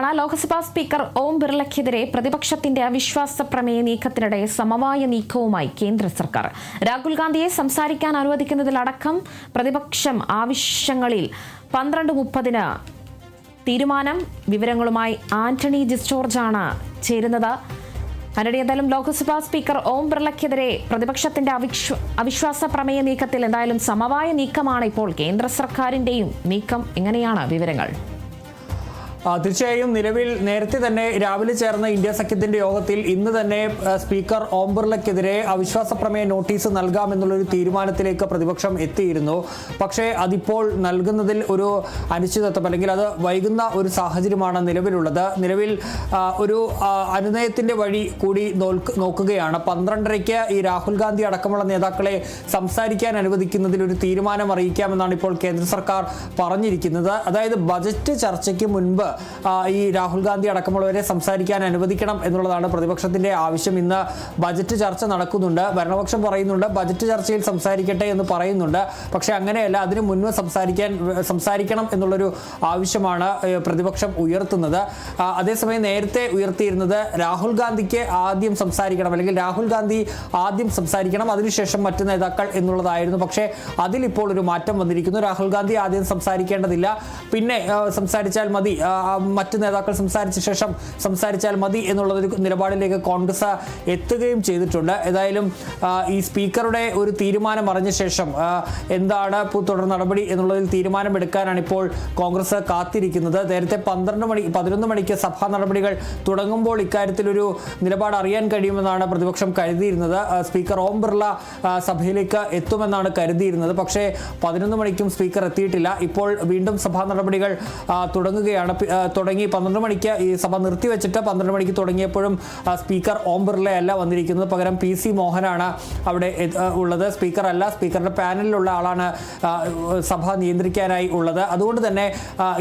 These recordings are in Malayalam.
തുടരുകയാണ്. ലോക്സഭാ സ്പീക്കർ ഓം ബിർളയ്ക്കെതിരെ പ്രതിപക്ഷത്തിന്റെ അവിശ്വാസ പ്രമേയ നീക്കത്തിനിടെ സമവായ നീക്കവുമായി കേന്ദ്ര സർക്കാർ. രാഹുൽ ഗാന്ധിയെ സംസാരിക്കാൻ അനുവദിക്കുന്നതിലടക്കം പ്രതിപക്ഷം ആവശ്യങ്ങളിൽ 12:30 തീരുമാനം. വിവരങ്ങളുമായി ആന്റണി ജിസ്റ്റോർജാണ് ചേരുന്നത്. അതിനിടയിൽ ലോക്സഭാ സ്പീക്കർ ഓം ബിർളയ്ക്കെതിരെ പ്രതിപക്ഷത്തിന്റെ അവിശ്വാസ പ്രമേയ നീക്കത്തിൽ എന്തായാലും സമവായ നീക്കമാണ് ഇപ്പോൾ കേന്ദ്ര സർക്കാരിന്റെയും നീക്കം. എങ്ങനെയാണ് വിവരങ്ങൾ? തീർച്ചയായും നിലവിൽ നേരത്തെ തന്നെ രാവിലെ ചേർന്ന ഇന്ത്യ സഖ്യത്തിന്റെ യോഗത്തിൽ ഇന്ന് തന്നെ സ്പീക്കർ ഓം ബിർളയ്ക്കെതിരെ അവിശ്വാസ പ്രമേയ നോട്ടീസ് നൽകാമെന്നുള്ളൊരു തീരുമാനത്തിലേക്ക് പ്രതിപക്ഷം എത്തിയിരുന്നു. പക്ഷേ അതിപ്പോൾ നൽകുന്നതിൽ ഒരു അനിശ്ചിതത്വം അല്ലെങ്കിൽ അത് വൈകുന്ന ഒരു സാഹചര്യമാണ് നിലവിലുള്ളത്. നിലവിൽ ഒരു അനുനയത്തിന്റെ വഴി കൂടി നോക്കുകയാണ്. 12:30 ഈ രാഹുൽ ഗാന്ധി അടക്കമുള്ള നേതാക്കളെ സംസാരിക്കാൻ അനുവദിക്കുന്നതിൽ ഒരു തീരുമാനം അറിയിക്കാമെന്നാണ് ഇപ്പോൾ കേന്ദ്ര സർക്കാർ പറഞ്ഞിരിക്കുന്നത്. അതായത് ബജറ്റ് ചർച്ചയ്ക്ക് മുൻപ് ഈ രാഹുൽ ഗാന്ധി അടക്കമുള്ളവരെ സംസാരിക്കാൻ അനുവദിക്കണം എന്നുള്ളതാണ് പ്രതിപക്ഷത്തിന്റെ ആവശ്യം. ഇന്ന് ബജറ്റ് ചർച്ച നടക്കുന്നുണ്ട്. ഭരണപക്ഷം പറയുന്നുണ്ട് ബജറ്റ് ചർച്ചയിൽ സംസാരിക്കട്ടെ എന്ന് പറയുന്നുണ്ട്. പക്ഷേ അങ്ങനെയല്ല, അതിനു മുൻപ് സംസാരിക്കണം എന്നുള്ളൊരു ആവശ്യമാണ് പ്രതിപക്ഷം ഉയർത്തുന്നത്. അതേസമയം നേരത്തെ ഉയർത്തിയിരുന്നത് രാഹുൽ ഗാന്ധിക്ക് ആദ്യം സംസാരിക്കണം, അല്ലെങ്കിൽ രാഹുൽ ഗാന്ധി ആദ്യം സംസാരിക്കണം, അതിനുശേഷം മറ്റു നേതാക്കൾ എന്നുള്ളതായിരുന്നു. പക്ഷേ അതിലിപ്പോൾ ഒരു മാറ്റം വന്നിരിക്കുന്നു. രാഹുൽ ഗാന്ധി ആദ്യം സംസാരിക്കേണ്ടതില്ല, പിന്നെ സംസാരിച്ചാൽ മതി, മറ്റു നേതാക്കൾ സംസാരിച്ച ശേഷം സംസാരിച്ചാൽ മതി എന്നുള്ളൊരു നിലപാടിലേക്ക് കോൺഗ്രസ് എത്തുകയും ചെയ്തിട്ടുണ്ട്. ഏതായാലും ഈ സ്പീക്കറുടെ ഒരു തീരുമാനം അറിഞ്ഞ ശേഷം എന്താണ് തുടർ നടപടി എന്നുള്ളതിൽ തീരുമാനമെടുക്കാനാണ് ഇപ്പോൾ കോൺഗ്രസ് കാത്തിരിക്കുന്നത്. നേരത്തെ 11 മണിക്ക് സഭാ നടപടികൾ തുടങ്ങുമ്പോൾ ഇക്കാര്യത്തിലൊരു നിലപാട് അറിയാൻ കഴിയുമെന്നാണ് പ്രതിപക്ഷം കരുതിയിരുന്നത്. സ്പീക്കർ ഓം ബിർള സഭയിലേക്ക് എത്തുമെന്നാണ് കരുതിയിരുന്നത്. പക്ഷേ 11 മണിക്കും സ്പീക്കർ എത്തിയിട്ടില്ല. ഇപ്പോൾ വീണ്ടും സഭാ നടപടികൾ തുടങ്ങുകയാണ്. 12 മണിക്ക് ഈ സഭ നിർത്തിവെച്ചിട്ട് 12 മണിക്ക് തുടങ്ങിയപ്പോഴും സ്പീക്കർ ഓം ബിർളയല്ല വന്നിരിക്കുന്നത്. പകരം PC മോഹനാണ് അവിടെ ഉള്ളത്. സ്പീക്കറല്ല, സ്പീക്കറുടെ പാനലിലുള്ള ആളാണ് സഭ നിയന്ത്രിക്കാനായി ഉള്ളത്. അതുകൊണ്ട് തന്നെ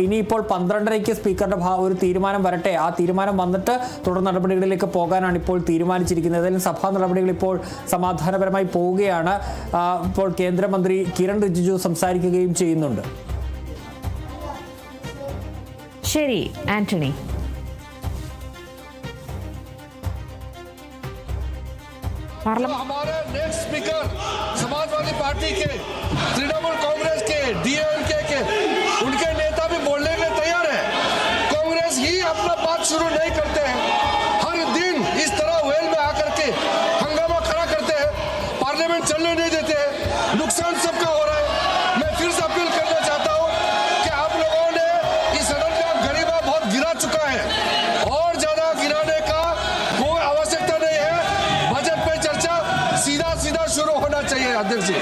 ഇനിയിപ്പോൾ 12:30 സ്പീക്കറുടെ ഒരു തീരുമാനം വരട്ടെ. ആ തീരുമാനം വന്നിട്ട് തുടർ നടപടികളിലേക്ക് പോകാനാണ് ഇപ്പോൾ തീരുമാനിച്ചിരിക്കുന്നത്. ഏതായാലും സഭാ നടപടികൾ ഇപ്പോൾ സമാധാനപരമായി പോവുകയാണ്. ഇപ്പോൾ കേന്ദ്രമന്ത്രി കിരൺ റിജിജു സംസാരിക്കുകയും ചെയ്യുന്നുണ്ട്. ശരി ആന്റണി. हमारे नेक्स्ट स्पीकर समाजवादी पार्टी के, तृणमूल कांग्रेस के, DMK के उनके नेता भी बोलने के तैयार है. कांग्रेस ही अपना बात शुरू नहीं करते हैं. हर दिन इस तरह वेल में आकर के हंगामा खड़ा करते हैं, पार्लियामेंट चलने नहीं देते हैं. नुकसान सबका हो रहा है. मैं फिर से अपील करना चाहता हूँ कि आप लोगों ने इस सदन का गरीबा बहुत गिरा चुका है. और ज्यादा गिराने का कोई आवश्यकता नहीं है. बजट पे चर्चा सीधा शुरू होना चाहिए. अध्यक्ष जी,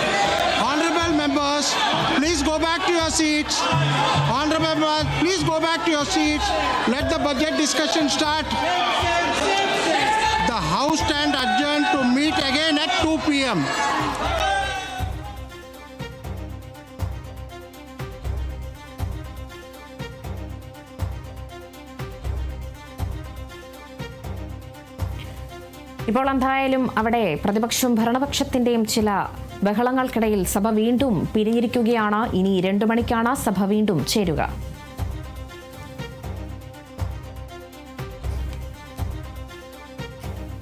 Honorable members, please go back to your seats. Honorable members, please go back to your seats. Let the budget discussion start. The House stand adjourned to meet again at 2 p.m. ഇപ്പോൾ എന്തായാലും അവിടെ പ്രതിപക്ഷവും ഭരണപക്ഷത്തിന്റെയും ചില ബഹളങ്ങൾക്കിടയിൽ സഭ വീണ്ടും പിരിഞ്ഞിരിക്കുകയാണ്. ഇനി 2 മണിക്കാണ് സഭ വീണ്ടും ചേരുക.